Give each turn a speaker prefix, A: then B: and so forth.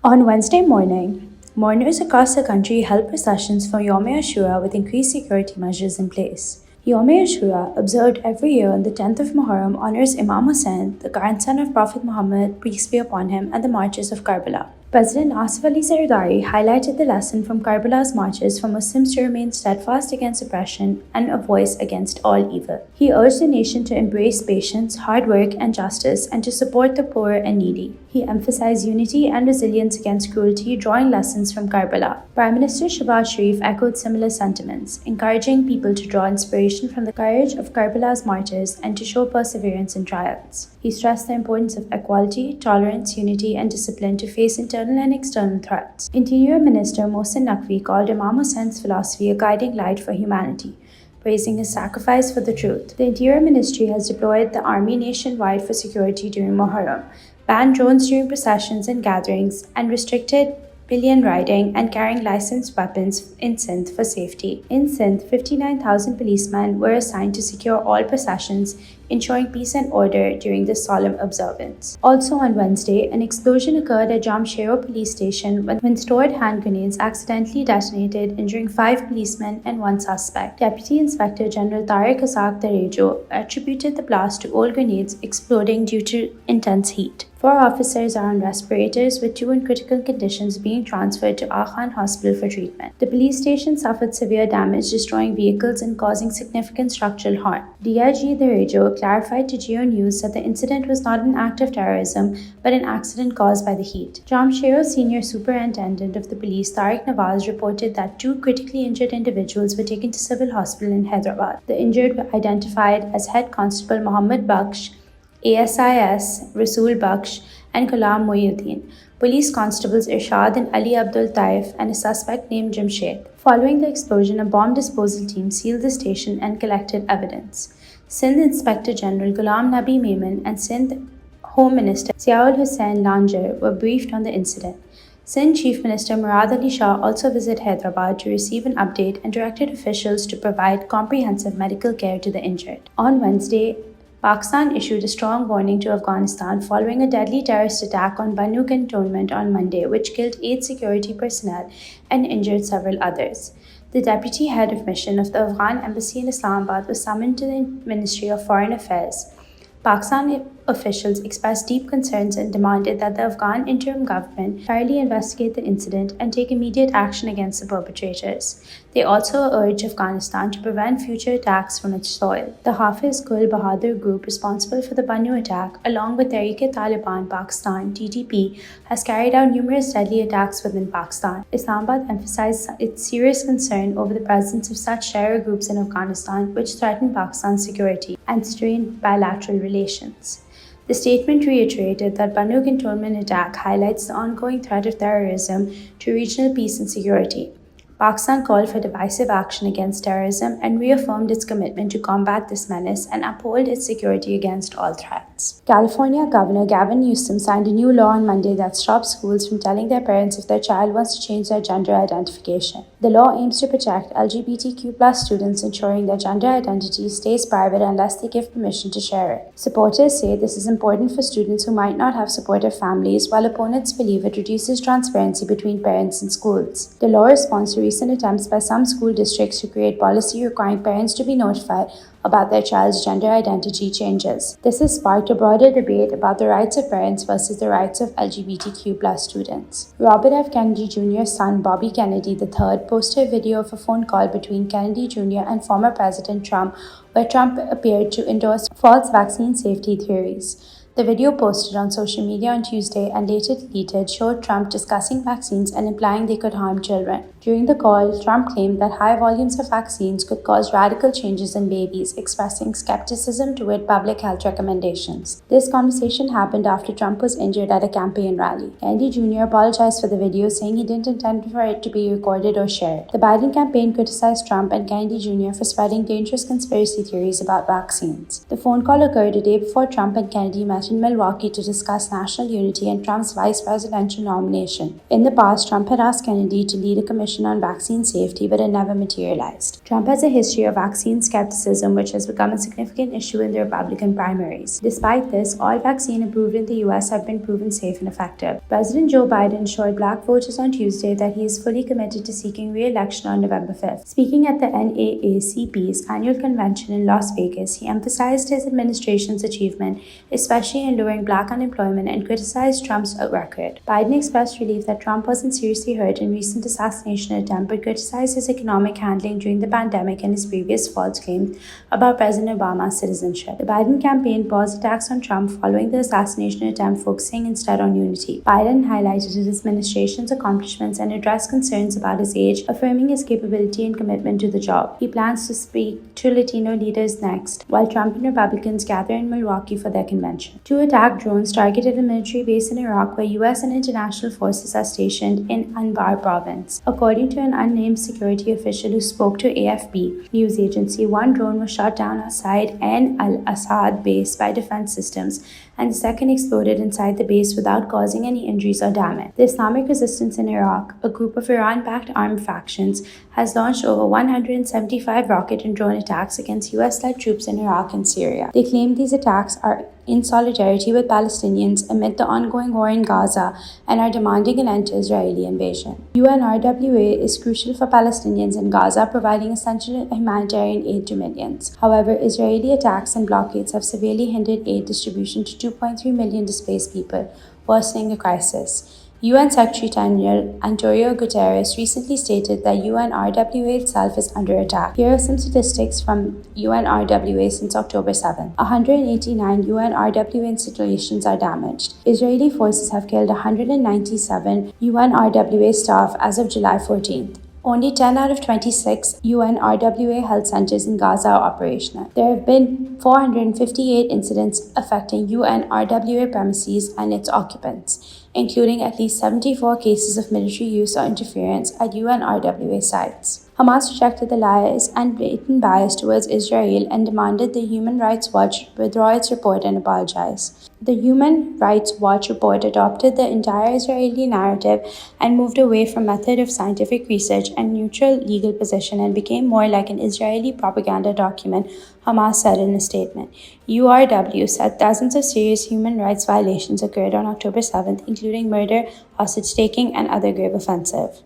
A: On Wednesday morning, mourners across the country held processions for Yom Ashura with increased security measures in place. Yom Ashura, observed every year on the 10th of Muharram, honors Imam Hussain, the grandson of Prophet Muhammad, peace be upon him, and the marches of Karbala. President Asif Ali Zardari highlighted the lesson from Karbala's marches for Muslims to remain steadfast against oppression and a voice against all evil. He urged the nation to embrace patience, hard work, and justice, and to support the poor and needy. He emphasized unity and resilience against cruelty, drawing lessons from Karbala. Prime Minister Shehbaz Sharif echoed similar sentiments, encouraging people to draw inspiration from the courage of Karbala's martyrs and to show perseverance in trials. He stressed the importance of equality, tolerance, unity, and discipline to face internal and external threats. Interior Minister Mohsin Naqvi called Imam Hussein's philosophy a guiding light for humanity, praising his sacrifice for the truth. The Interior Ministry has deployed the army nationwide for security during Muharram, banned drones during processions and gatherings, and restricted pillion riding and carrying licensed weapons in Sindh for safety. In Sindh, 59,000 policemen were assigned to secure all processions, ensuring peace and order during the solemn observance. Also on Wednesday, an explosion occurred at 𝐶𝐬𝐬 police station when stored hand grenades accidentally detonated, injuring 5 policemen and 1 suspect. Deputy Inspector General 𝐃𝐚𝐰𝐬𝐴 attributed the blast to old grenades exploding due to intense heat. 4 officers are on respirators, with 2 in critical conditions being transferred to Aga Khan Hospital for treatment. The police station suffered severe damage, destroying vehicles and causing significant structural harm. 𝐒𝐭𝐨𝐫𝐢𝐬 clarified to DawnNews that the incident was not an act of terrorism, but an accident caused by the heat. 𝐶𝐬𝐬 Senior Superintendent of the Police Tariq Nawaz reported that 2 critically injured individuals were taken to civil hospital in Hyderabad. The injured were identified as Head Constable Mohammed Baksh, ASIS Rasool Baksh, and Ghulam Moinuddin, Police Constables Irshad and Ali Abdul Taif, and a suspect named Jamshed. Following the explosion, a bomb disposal team sealed the station and collected evidence. Sindh Inspector General Ghulam Nabi Memon and Sindh Home Minister Ziaul Hussain Lanjar were briefed on the incident. Sindh Chief Minister Murad Ali Shah also visited Hyderabad to receive an update and directed officials to provide comprehensive medical care to the injured. On Wednesday, Pakistan issued a strong warning to Afghanistan following a deadly terrorist attack on Bannu cantonment on Monday, which killed 8 security personnel and injured several others. The deputy head of mission of the Afghan embassy in Islamabad was summoned to the Ministry of Foreign Affairs. Pakistan officials expressed deep concerns and demanded that the Afghan interim government thoroughly investigate the incident and take immediate action against the perpetrators. They also urged Afghanistan to prevent future attacks from its soil. The Hafiz-ul Bahadur group responsible for the Bannu attack, along with Tehreek-e-Taliban Pakistan (TTP), has carried out numerous deadly attacks within Pakistan. Islamabad emphasized its serious concern over the presence of such terror groups in Afghanistan, which threaten Pakistan's security and strain bilateral relations. The statement reiterated that Bannu cantonment attack highlights the ongoing threat of terrorism to regional peace and security. Pakistan called for divisive action against terrorism and reaffirmed its commitment to combat this menace and uphold its security against all threats. California Governor Gavin Newsom signed a new law on Monday that stops schools from telling their parents if their child wants to change their gender identification. The law aims to protect LGBTQ+ students, ensuring their gender identity stays private unless they give permission to share it. Supporters say this is important for students who might not have supportive families, while opponents believe it reduces transparency between parents and schools. The law responds to recent attempts by some school districts to create policy requiring parents to be notified about their child's gender identity changes. This has sparked a broader debate about the rights of parents versus the rights of LGBTQ+ students. Robert F. Kennedy Jr.'s son, Bobby Kennedy III, posted a video of a phone call between Kennedy Jr. and former President Trump, where Trump appeared to endorse false vaccine safety theories. The video, posted on social media on Tuesday and later deleted, showed Trump discussing vaccines and implying they could harm children. During the call, Trump claimed that high volumes of vaccines could cause radical changes in babies, expressing skepticism toward public health recommendations. This conversation happened after Trump was injured at a campaign rally. Kennedy Jr. apologized for the video, saying he didn't intend for it to be recorded or shared. The Biden campaign criticized Trump and Kennedy Jr. for spreading dangerous conspiracy theories about vaccines. The phone call occurred a day before Trump and Kennedy met in Milwaukee to discuss national unity and Trump's vice presidential nomination. In the past, Trump had asked Kennedy to lead a commission recognition on vaccine safety, but it never materialized. Trump has a history of vaccine skepticism, which has become a significant issue in the Republican primaries. Despite this, all vaccines approved in the US have been proven safe and effective. President Joe Biden assured black voters on Tuesday that he is fully committed to seeking re-election on November 5th. Speaking at the NAACP's annual convention in Las Vegas, he emphasized his administration's achievement, especially in lowering black unemployment, and criticized Trump's record. Biden expressed relief that Trump wasn't seriously hurt in recent assassination attempt, but criticized his economic handling during the pandemic and his previous false claims about President Obama's citizenship. The Biden campaign paused attacks on Trump following the assassination attempt, focusing instead on unity. Biden highlighted his administration's accomplishments and addressed concerns about his age, affirming his capability and commitment to the job. He plans to speak to Latino leaders next, while Trump and Republicans gather in Milwaukee for their convention. Two attack drones targeted a military base in Iraq where U.S. and international forces are stationed in Anbar province. According to an unnamed security official who spoke to AFP news agency, one drone was shot down outside Ain al-Assad base by defense systems, and the second exploded inside the base without causing any injuries or damage. The Islamic Resistance in Iraq, a group of Iran-backed armed factions, has launched over 175 rocket and drone attacks against US-led troops in Iraq and Syria. They claim these attacks are in solidarity with Palestinians amid the ongoing war in Gaza and are demanding an end to Israeli invasion. UNRWA is crucial for Palestinians in Gaza, providing essential humanitarian aid to millions. However, Israeli attacks and blockades have severely hindered aid distribution to 2.3 million displaced people, worsening the crisis. UN Secretary-General Antonio Guterres recently stated that UNRWA itself is under attack. Here are some statistics from UNRWA since October 7th. 189 UNRWA installations are damaged. Israeli forces have killed 197 UNRWA staff as of July 14th. Only 10 out of 26 UNRWA health centers in Gaza are operational. There have been 458 incidents affecting UNRWA premises and its occupants, including at least 74 cases of military use or interference at UNRWA sites. Hamas rejected the lies and blatant bias towards Israel and demanded the Human Rights Watch withdraw its report and apologize. The Human Rights Watch report adopted the entire Israeli narrative and moved away from method of scientific research and neutral legal position and became more like an Israeli propaganda document, Hamas said in a statement. URW said dozens of serious human rights violations occurred on October 7th, including murder, hostage-taking, and other grave offensive.